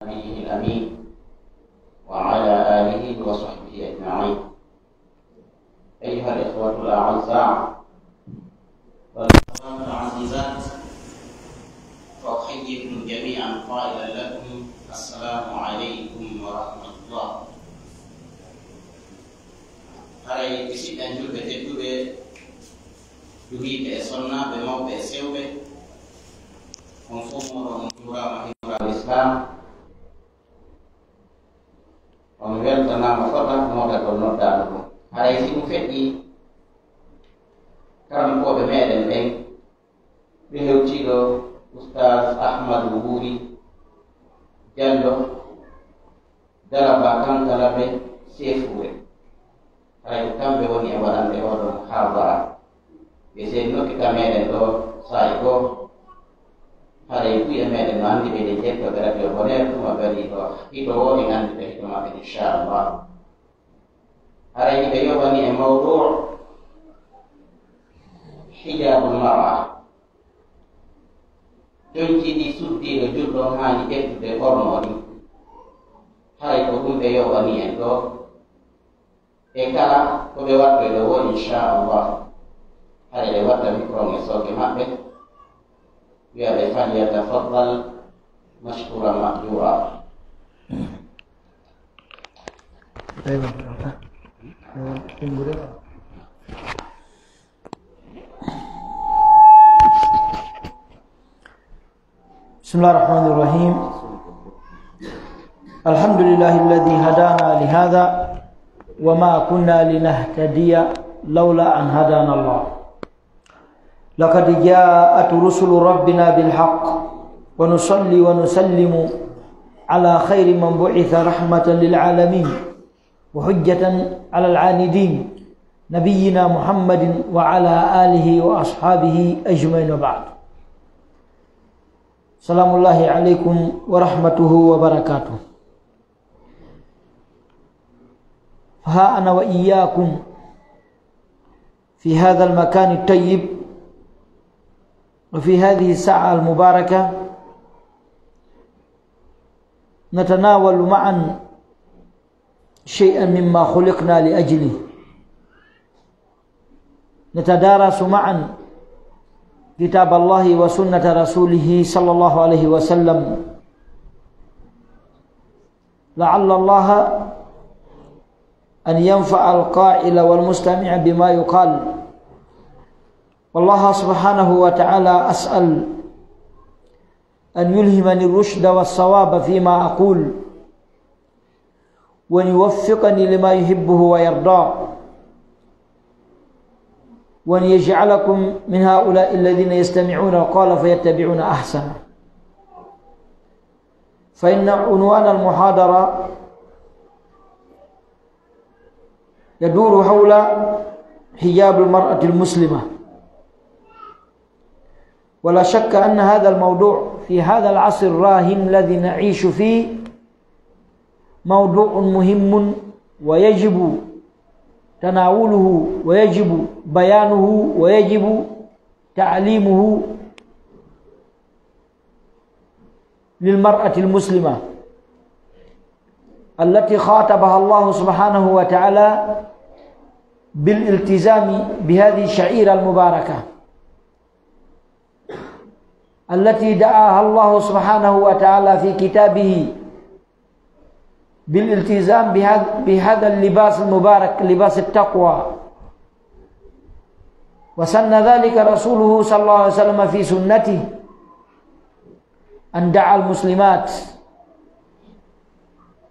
نبيه الأمين وعلى آله وصحبه أجمعين. أيها الإخوة الأعزاء والأخوات العزيزات، أحييكم جميعا قائلا لكم السلام عليكم ورحمة الله. haray bisiɗɗan julɓe tedduɓe duhiɓe e sonnaɓe mawɓe e sewɓe, on fof moɗo on jurama himral islam, on weltanama fota moɗa ɗon noddaɗo ɗum. haray si ɗum feƴƴi karankoɓe meɗen ɓen ɓe hewtiɗo oustas Ahmadou Wuri Diallo Daraba Kankalaɓe Sefure, haray ko kamɓe woni e waɗande oɗon habara ɓe seni nokkita meɗen ɗo sa'i goo. haray kuye meɗen no andi ɓe ɗe jettoɓe radio Bonheur tuma ɓeɗi ɗo hito wo en andi ɓe hito maɓɓe inchallah. haray ni ɓe yowani e mawdou hijabul mar'a, jonci ɗi suddiɗo julɗo hani ƴettude ɓornoɗi. haray ko ɗum ɓe yowani en ɗo e kala ko ɓe waɗɓe ɗo wo inchallah. haray ɓe wadda micron e soke maɓɓe wiya ɓe falyatafaddal mashkuran mahjura. Bismillahirrahmanirrahim. Alhamdulillahilladzi hadana lihadza wa ma kunna linahtadiya laula an hadana Allah. Laqad ja'at rusulu rabbina bil haqq wa nusalli wa nusallimu ala khairi man bu'itha rahmatan lil alamin wa hujjatan ala al 'anidin nabiyyina Muhammadin wa ala alihi wa ashabihi ajmain wa ba'd. Assalamullahi alaikum warahmatuhu wabarakatuh. Ha ana wa iyyakum fi hadha al-makan at-tayyib wa fi hadhihi as-sa'a al-mubarakah natanawalu ma'an shay'an mimma khuliqna li ajlihi, natadarasu ma'an kitab Allah wa sunnat rasulih sallallahu alaihi wasallam, la'alla Allah an yanfa'a al-qa'ila wal mustami'a bima yuqal. Wallahu subhanahu wa ta'ala as'al an yulhimani ar-rushda was-sawaba fima aqul wa yuwaffiqani lima yuhibbuhu wa yarda, وأن يجعلكم من هؤلاء الذين يستمعون القول فيتبعون أحسنه. فإن عنوان المحاضرة يدور حول حجاب المرأة المسلمة، ولا شك أن هذا الموضوع في هذا العصر الراهن الذي نعيش فيه موضوع مهم ويجب تناوله ويجب بيانه ويجب تعليمه للمرأة المسلمة التي خاطبها الله سبحانه وتعالى بالالتزام بهذه الشعيرة المباركة التي دعاها الله سبحانه وتعالى في كتابه بالالتزام بهذا اللباس المبارك، لباس التقوى. وسن ذلك رسوله صلى الله عليه وسلم في سنته أن دعا المسلمات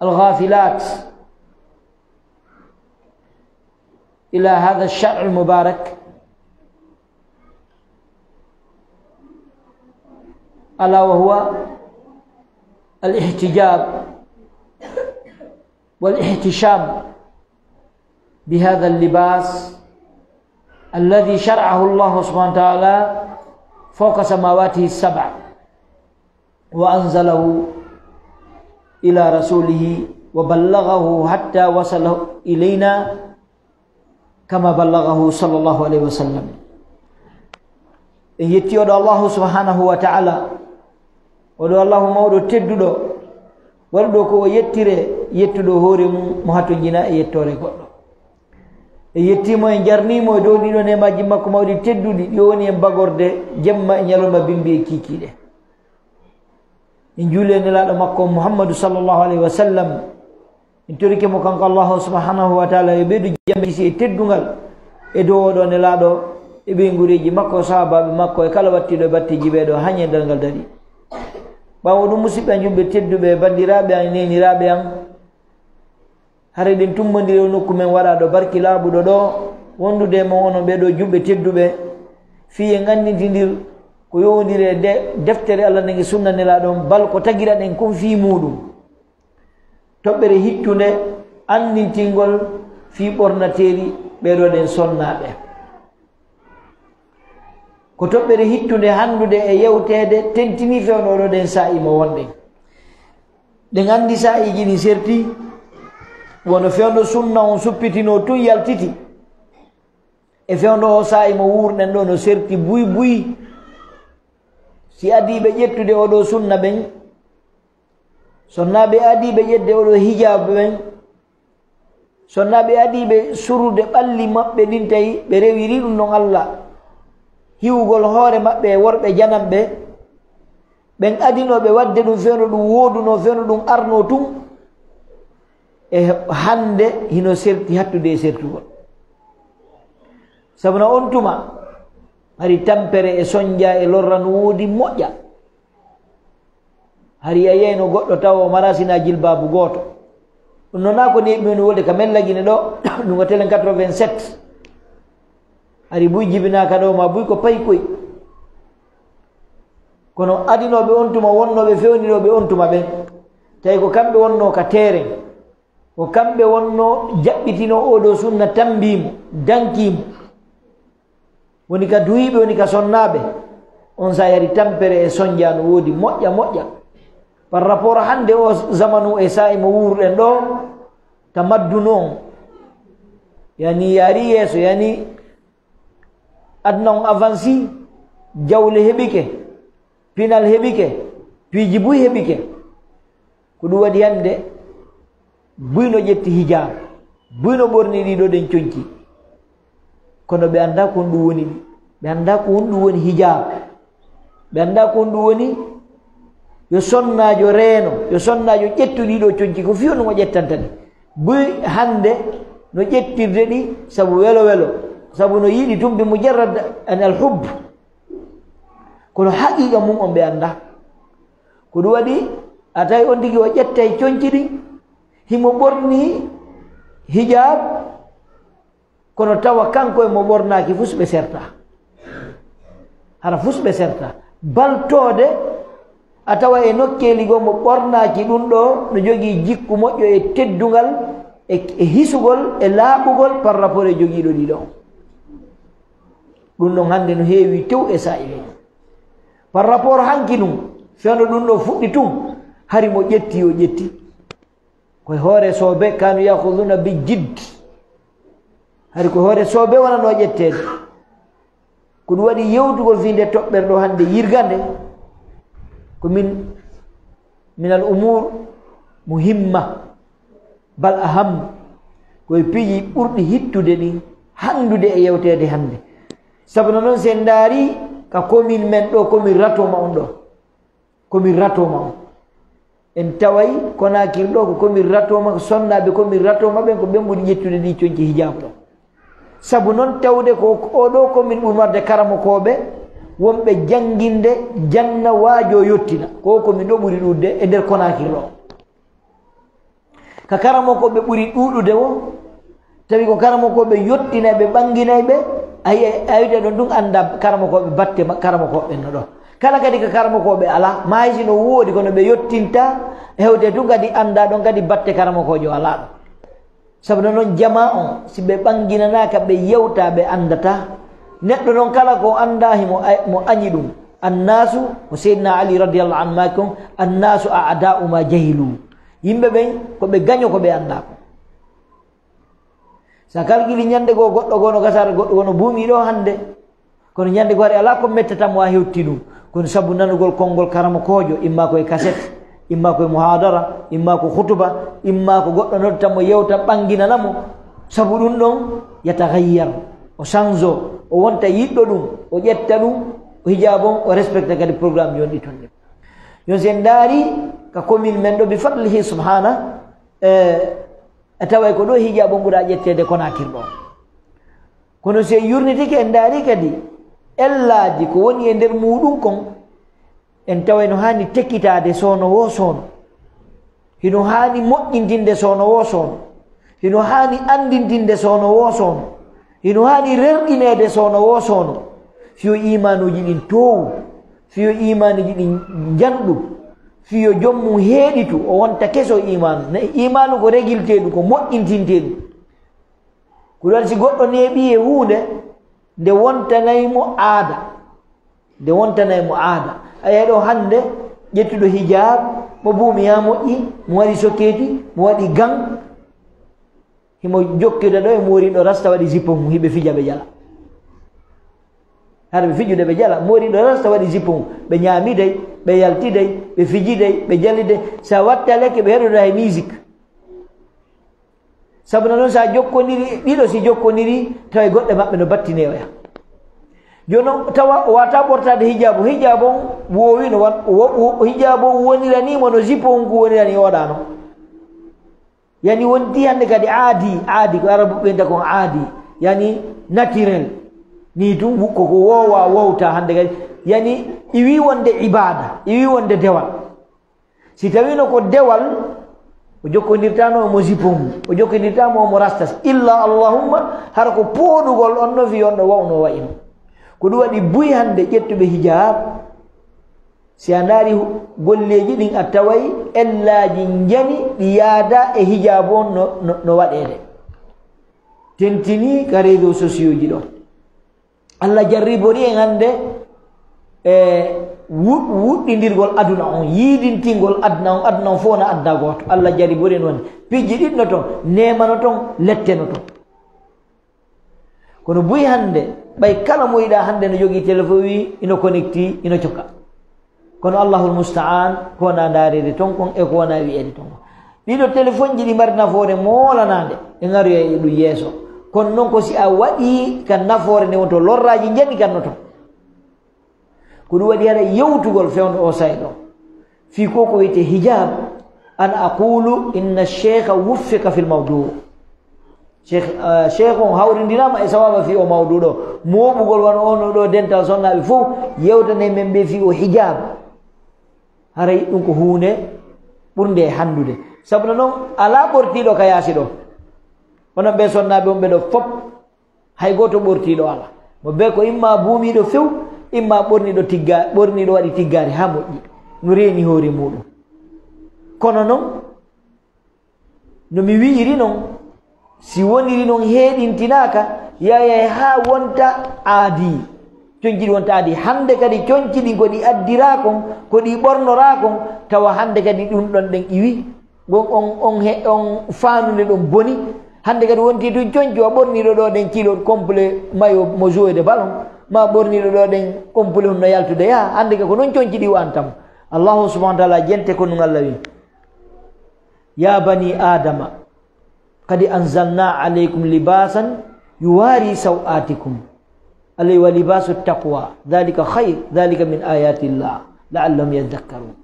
الغافلات إلى هذا الشرع المبارك ألا وهو الاحتجاب والاحتشام بهذا اللباس الذي شرعه الله سبحانه وتعالى فوق سماواته السبع وأنزله إلى رسوله وبلغه حتى وصل إلينا كما بلغه صلى الله عليه وسلم. يتيود الله سبحانه وتعالى ودو الله مودو تددو waɗuɗo ko o yettire yettuɗo hoore mum mo hatto jina e yettore goɗɗo e yettimo e jarnimo e dow ɗiɗo nemaji makko mawɗi tedduɗi ɗi woni en bagorde jemma e ñalowma bimbi e kikiɗe en juuli e nelaɗo makko Muhammadu sallllahu alayhi wa sallam en torike mo kanko Allahu subhanahu wa taala e ɓeydu jammisi e teddugal e dow oɗo nelaɗo e ɓeygureji makko sahabaɓe makko e kala wattiɗo e battiji ɓeɗo hañedal ngal dari ɓawo ɗum musidɓe jumɓe tedduɓe bandiraɓe an neniraɓe an hare ɗen tummodiri o nokku men waɗaɗo barki laaɓuɗo ɗo wondude mo onon ɓeɗo jumɓe tedduɓe fi en andintidir ko yowdiri e deftere Allah nde sunna nelaɗon bal ko tagira ɗen kon fi muɗum toɓɓere hittude andintingol fi ɓornateri ɓeɗo ɗen sonnaɓe ko toɓɓere hittude handude e yewtede tentini fewno ɗo ɗen sa'i mo wonɗen ɗen andi sa'iji ɗi serti wono fewndo sunna on suppitino tun yaltiti e fewndo o sa'i mo wurɗen ɗo no serti buy buy si adiɓe ƴettude oɗo sunna ɓen sonnaɓe adiɓe ƴedde oɗo hijabe ɓen sonnaɓe adiɓe surude ɓalli maɓɓe ɗin tawi ɓe rewiri ɗum ɗon Allah hiwugol hoore maɓɓe e worɓe janamɓe ɓen adinoɓe wadde ɗum fewno ɗum woduno fewno ɗum arno tun e hande hino serti hattude e sertugol sabu no on tuma hari tampere e soñdia e lorra no woodi moƴƴa hari a yiyayno goɗɗo taw o marasina jilbabu goto ɗum noona ko neɓi no wolde ka mellagine ɗo ɗum ko telen 87 hari buy jibinaka ɗo ma buy ko payi koy kono adinoɓe on tuma wonnoɓe fewniɗoɓe on tuma ɓen tawi ko kamɓe wonno ka teren ko kamɓe wonno jaɓɓitino oɗo sunna tambimo dankimo woni ka duyiɓe woni ka sonnaɓe on sa yari tampere e soñdia no woodi moƴƴa moƴƴa par rapport hande o zamanu e sa'i mo wurɗen ɗo ta madduno on yani yaari yeeso yani aduna on avanci jawle heɓike pinal heɓike piiji buy heɓike ko ɗum waɗi hande buyno ƴetti hijab buyno ɓorni ɗiɗo ɗen coñci kono ɓe anda ko ɗum woni ɓe anda ko ɗum woni hijab ɓe anda ko ɗum woni yo sonnajo reeno yo sonnajo ƴettu ɗiɗo coñci ko fiyo numo ƴettantani buy hande no ƴettirde ɗi sabu welo welo sabu no yiɗi tumbi mujarrad an alhub kono haqiqa mum on ɓe anda ko ɗum waɗi a tawi on tigi o ƴettay coñci ɗi himo ɓorni hijab kono tawa kanko e mo ɓornaki fus ɓe serta hara fus ɓe serta baltode a tawa e nokkeli goo mo ɓornaki ɗum ɗo no jogii jikku moƴƴo e teddugal e hisugol e laaɓugol par rapport e jogiiɗo ɗiɗo ɗum ɗon hannde no heewi tew e sa'i men par rapport hanki ɗum fewno ɗum ɗo fuɗɗi tun hari mo ƴetti o ƴetti koye hoore soobe kanu yahuduna bi jidd hari ko hoore soobe wonano ƴettede ko ɗum waɗi yewtugol fi nde toɓɓere ɗo hannde yirgande ko min al umur muhimma bal aham koye piiji ɓurɗi hittude ɗi handude e yewtede hannde sabu no noon sen daari ka commune men ɗo komin ratoma on ɗo komin ratoma on en taway Konakiri ɗo ko komin ratoma ko sonnaɓe komin ratoma ɓen ko ɓen ɓuri ƴettude ɗi coñci hijabu ɗo sabu noon tawde ko oɗo komin ɓurmarde karamokoɓe wonɓe janginde janna waajo yottina ko komin ɗo ɓuri ɗuɗde e nder Konakiri ɗo ka karamokoɓe ɓuri ɗuɗude wo tawi ko karamokoɓe yottinaɓe ɓanginayɓe ayide ɗon ɗum anda karamokoɓe batte karamokoɓe no ɗo kala kadi ko karamokoɓe ala maysi no woodi kono ɓe yottinta hewde tun kadi anda ɗon kadi batte karamokojo ala ɗo sabu noon jama on si ɓe ɓanginanaka ɓe yewta ɓe andata neɗɗo noon kala ko andahi mo añi ɗum annasu ko seydna ali radiallahu anhu maki on annasu a'da'u ma jahilu yimɓe ɓen koɓe gaño ko ɓe anda ko sa kalkili ñande goo goɗɗo gono gasara goɗɗo gono buumi ɗo hande kono ñande go ari ala ko mettatamo ha hewti ɗum kono sabu nanugol konngol karama kojo imma koye cassette imma ko muhadara, imma ko khutuba, imma ko goddo noddamo yewta banginanamo. Sabu dum don yataghayyar, o change o wonta yiddo dum, o jetta dum, o hijabon o respecta kadi programme jondi ton. Yon sen dari ka commune men do bi fadlihi subhana ataway ko do hijabon bura jettede Konakiri do. Kono se yurnitike en dari kadi ellaji ko woni e nder mudum kon en taway no hani tekkitade sono wo sono, hino hani moƴƴintinde sono wo sono, hino hani andintinde sono wo sono, hino hani rerɗinede sono wo sono. Fiyo imanuji ɗin towu, fiyo imanuji ɗin janɗu, fiyo jommum heeɗitu o wonta keso imanu. Imanu ko regilteɗu, ko moƴƴintinteɗu. Ko ɗon si goɗɗo neeɓi e hunde nde wontanaymo aada, nde wontanaymo aada. Aya ɗo hande ƴettuɗo hijab mo buumi ya moƴƴi, mo waɗi sokketi, mo waɗi gang, himo jokkida ɗo e moriɗo rasta waɗi zippo mum, hiɓe fija ɓe jala. Hade ɓe fijude ɓe jala, moriɗo rasta waɗi zippo mum, ɓe ñaamiday, ɓe yaltiday, ɓe fijiday, ɓe jaliday. Sa watta lekke ɓe heɗoda e musique. Sabu noon sa jokkodiri ɗiɗo, si jokkodiri tawa goɗɗe maɓɓe no battinewoya. Jono tawa o wata ɓortade hijabu, hijabu on wowi no hijabu on woniranimo no zippo on ko wonirani oɗano. Yani wonti hande kadi aadi ko arabu ɓenta kon aadi, yani naturel ni tum koko wowa wowta hande kadi, yani iwi wonde ibada, iwi wonde dewal. Si tawino ko dewal o jokkodirtano mo zippo mum, o jokkodirtamo mo rastas, illa allahumma hara ko poɗugol on no fi on ɗo wawno wayno. Ko ɗum waɗi buy hande ƴettuɓe hijab, si a ndaari golleji ɗin a taway ellaji jani ɗi yaada e hijabu on no waɗede. Tentini ka réseaux sociaux ji ɗon. Allah jarribori en hande wuɗɗidirgol aduna on, yiidintingol aduna on fof na adda goto. Allah jarribori en wonde pijji ɗiɗno ton, nemano ton, letteno ton. Kono buy hande ɓay kala mo yiɗa hande no jogui téléphone wi ino connecti ino cokka. Kono Allahul musta'an ko wona darede ton kon e ko wona wiyede ton. Ɗiɗo téléphone ji ɗi mari nafoore molanade e ngaru e ɗum yeeso. Kono noon ko si a waɗi kan nafoore nde wonto lorraji janɗi kanno ton. Ko ɗum waɗi haɗa yewtugol fewde o sayɗo fi ko wiyete hijab. An aqulu inna cheikha wuffika fil mawdu. Cheikh on hawridinama e sawaba fi o mawdu ɗo moɓugol wan ono ɗo dental sonnaɓe fof yewtane men ɓe fi o hijab. Haray ɗum ko hunde ɓurde handude. Sabu noon ala ɓortiɗo ka yaasi ɗo, onon ɓe sonnaɓe on ɓeɗo fop hay goto ɓortiɗo ala. Mo be ko imma buumiɗo few, imma ɓorniɗo waɗi tiggari ha moƴƴi no reeni hoore muɗum. Kono noon no mi wiiri noon, si woniri noon heeɗintinaka yaya ha wonta aadi, coñci ɗi wonta aadi. Hande kadi coñci ɗin ko ɗi addira kon, ko ɗi ɓornora kon, tawa hande kadi ɗum ɗon ɗen iwi on fanude ɗon boni. Hande kadi wonti tun coñci o ɓorniɗo ɗo ɗen kilo complet mayo mo joué de ballon, ma ɓorniɗo ɗo ɗen complet no yaltude yaha. Hande ka ko noon coñci ɗi wantamo. Allahu subhanahu wa ta'ala jente ko ɗum Allah wi, ya bani adama qad anzalna alaykum libasan yuwari sawatikum alay wa libasu taqwa dhalika khayr dhalika min ayati llah la'allahum yadhakkarun.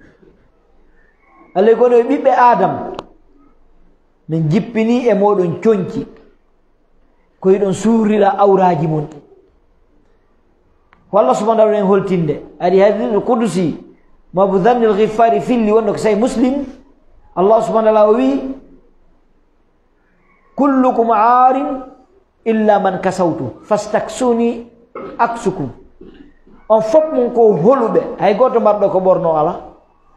alay kono ɓiɓɓe adam min jippini e moɗon coñci ko yiɗon suurira awraji mon. ko Allah subhanahu wa ta'ala en holtinde adi hadithul qudusi mabu dhanil ghifari filli wonno ko say muslim. Allah subhanahu wa ta'ala wi kullukum aarin illa man kasawtu fastaksuni aksukum. On fop mon ko holuɓe, hay goto marɗo ko ɓorno ala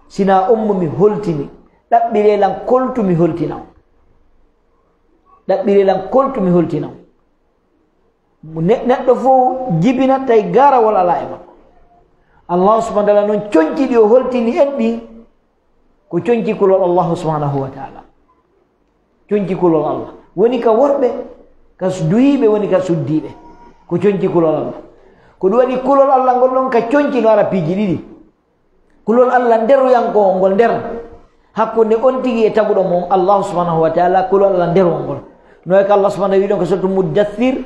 sina ummo mi holtini, ɗaɓɓirelan koltu mi holtinam, ɗaɓɓirelan koltu mi holtinam. Neɗɗo fof jibinat tay garawol ala e makko. Allah subhanahu wa ta'ala noon coñci ɗi o holtini en ɗi ko coñci kulol Allah subhanahu wa ta'ala. Coñci kulol Allah woni ka worɓe, ka duhiɓe, woni ka suddiɓe, ko coñci kulol Allah. Ko ɗum waɗi kulol Allah ngol ɗon ka coñci no ara piiji ɗiɗi. Kulol Allah nderoyanko ngol nder, hakkunde on tigi e taguɗo mon Allah subhanahu wa ta'ala kulol Allah nder wongol no ka Allah subhanahu wa ta'ala ko sotu muddathir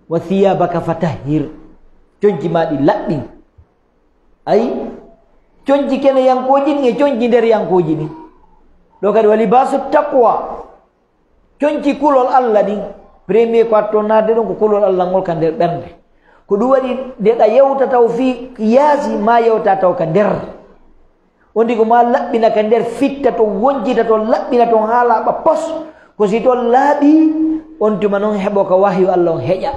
wa thiyabaka fatahhir conci maɗi laɓɓin ay conci kene yankoji ni e conci nder yankoji ni ɗo kadi wa libasu taqwa conci kulol Allah ɗin premier ko atto nadde ɗon ko kulol Allah ngol ka nder ɓernde ko ɗum waɗi ndeɗa yewta taw fi yaasi ma yewta taw ka nder ondi ko ma laɓɓina ka nder fitta to wonjita to laɓɓina ton ha laaɓa pos ko si toon laaɓi on tuma noon heɓo ka wahyu Allah on heƴa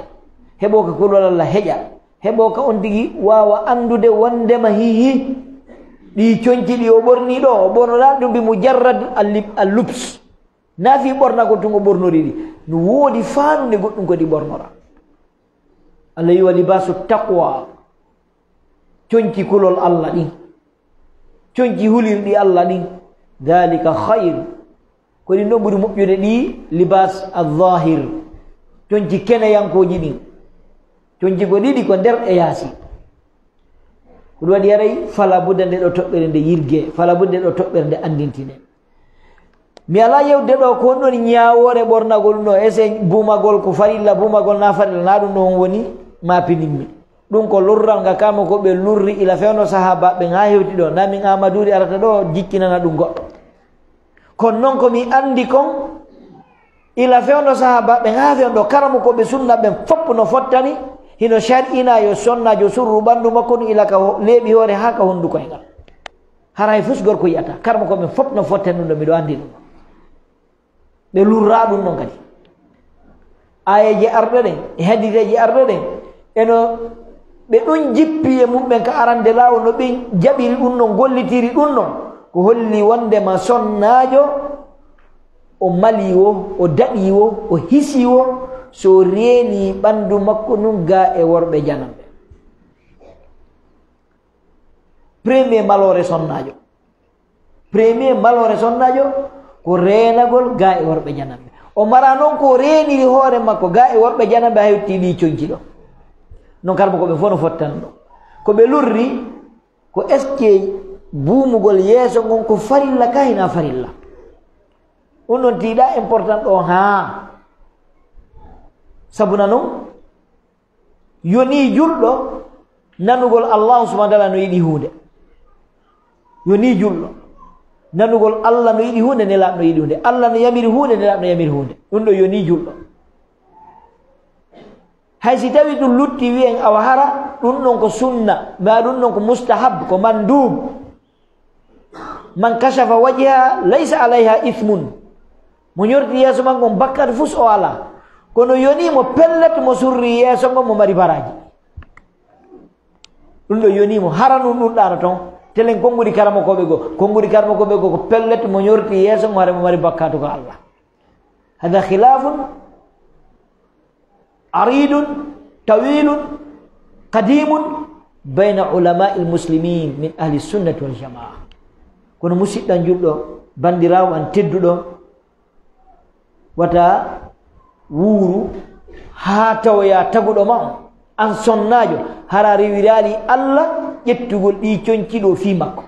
heɓo ka kulol Allah heƴa heɓo ka on tigi wawa andude wondema hihi ɗi conci ɗi o ɓorni ɗo o ɓornoɗa ɗum bi mujarrad allubs nafi ɓornagol tun o ɓornori ɗi no woodi fanude goɗɗum ko ɗi ɓornora Allah yi wa libasu taqwa conci kulol Allah ɗin conci hulirɗi Allah ɗin dhalika khayr ko ɗin ɗo ɓuri moƴƴude ɗi libas al-zahir conci keneyankoji ɗin conci ko ɗiɗi ko nder e yaasi ko ɗum waɗi yaray fala budda nde ɗo toɓɓere nde yirgue fala budda nde ɗo toɓɓere nde andintine mi ala yewde ɗo ko honɗon ñawore ɓornagol ɗum ɗo ese bumagol ko farilla bumagol na farilla na ɗum ɗo on woni mapininmi ɗum ko lurral nga kama ko ɓe lurri ila fewno sahaba ɓen ha hewti ɗo namin amadouɗi arata ɗo jikkinana ɗum goɗɗo kono noon komi andi kon ila fewno sahaba ɓen ha fewno ɗo karamo ko ɓe sunna ɓen fopp no fottani hino shar'ina yo sonnajo surru ɓandu makko ɗum ila ka leeɓi hoore ha ka honduko e ngal haray fus gorko yiyata karamo ko ɓen fopp no fottani ɗum ɗo miɗo andi ɗum ɓe lurra ɗum ɗon kadi ayeje arɗe ɗen e haditeje arɗe ɗen eno ɓe ɗon jippi e mumɓen ka arande lawol no ɓe jaɓiri ɗum ɗon gollitiri ɗum ɗon ko holli wondema sonnajo o mali wo o daɗi wo o hisi wo so reeni ɓandu makko nun ga e worɓe janamɓe premier malore sonnajo ko reenagol ga e worɓe janamɓe o mara noon ko reeniri hoore makko ga e worɓe janamɓe ha hetti ɗi coñci ɗo non kalmo ko ɓe fof no fottan ɗo ko ɓe lurri ko est ce que buumugol yeeso ngon ko farilla ka hina farilla ɗum ɗon tiiɗa important ɗo ha sabuna noon yoni julɗo nanugol allahu subahana taala no yiɗi hunde yoni julɗo nanugol Allah no yiɗi hunde nelaɗo no yiɗi hunde Allah no yamiri hunde nelaɗo no yamiri hunde ɗum ɗo yoni julɗo hay si tawi ɗum lutti wiyen awa hara ɗum ɗon ko sunna ma ɗum ɗon ko mustahab ko mandub man kashafa wajha laysa alayha ithmun mo ñorti yeeso makko mo bakkat fus o ala kono yoni mo pellet mo surri yeeso ngon mo mari baraji ɗum ɗo yoni mo hara ɗum ɗum ɗano ton telen konngudi karamakoɓe goo ko pellet mo ñorti yeeso mo hare mo mari bakkatu ko Allah hada khilafun aridun tawilun qadimun bayna ulama il muslimin min ahli sunnati wal jamaa kono musidɗan julɗo bandirawo an tedduɗo wata wuuru ha tawoya taguɗo ma on an sonnajo hara rewirali Allah ƴettugol ɗi coñciɗo fi makko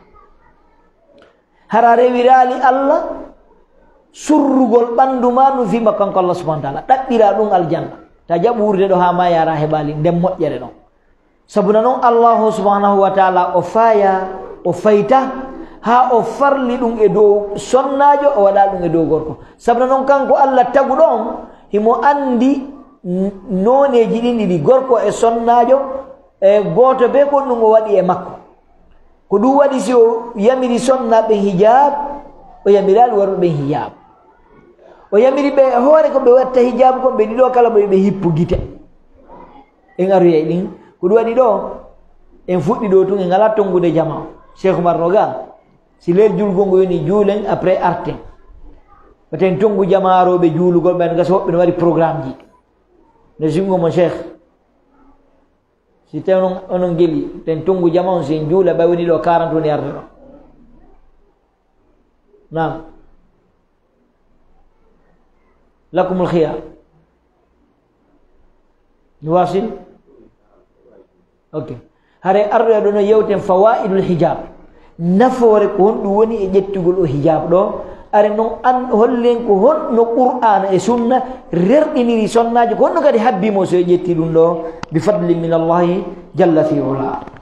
hara rewirali Allah surrugol ɓandu ma ɗum fi makko kanko Allah subahana taala ɗaɓɓira ɗum aljanna ta jaɓ wurde ɗo ha ma yara heɓali nden moƴƴere ɗon sabuna noon allahu subhanahu wa taala o faya o fayta ha o farli ɗum e dow sonnajo o waɗa ɗum e dow gorko sabuna noon kanko Allah taguɗo on himo andi noneji ɗin ɗiɗi gorko e sonnajo e goto be kon ɗum o waɗi e makko ko ɗum waɗi si o yamiri sonnaɓe hijab o yamirali worɓe ɓen hijab o yamiri ɓe hoore ko ɓe watta hijab kon ɓe ɗiɗo kala ɓe hippu gite en aroya ɗin ko ɗum waɗi ɗo en fuɗɗi ɗo tun en ala tongude jama Cheikh Oumar Noga si leel julgol ngo yoni juulen après arten waten tongu jamaroɓe juulugol ɓen gasa woɓɓe no waɗi programme ji nde singo mo cheikh si tawi onon geli ten tongu jama on sen juula ɓay woni ɗo 40 woni arde ɗo nam lakumul khiyar nuwasil ok hare arde ɗo no yewten fawaidul hijab nafoore ko honɗum woni e ƴettugol o hijab ɗo are noon an hollen ko honno qur'ana e sunna rerɗiniri sonnaji ko honno kadi habbimo so e ƴetti ɗum ɗo bi fadli min allahi jalla fi ula.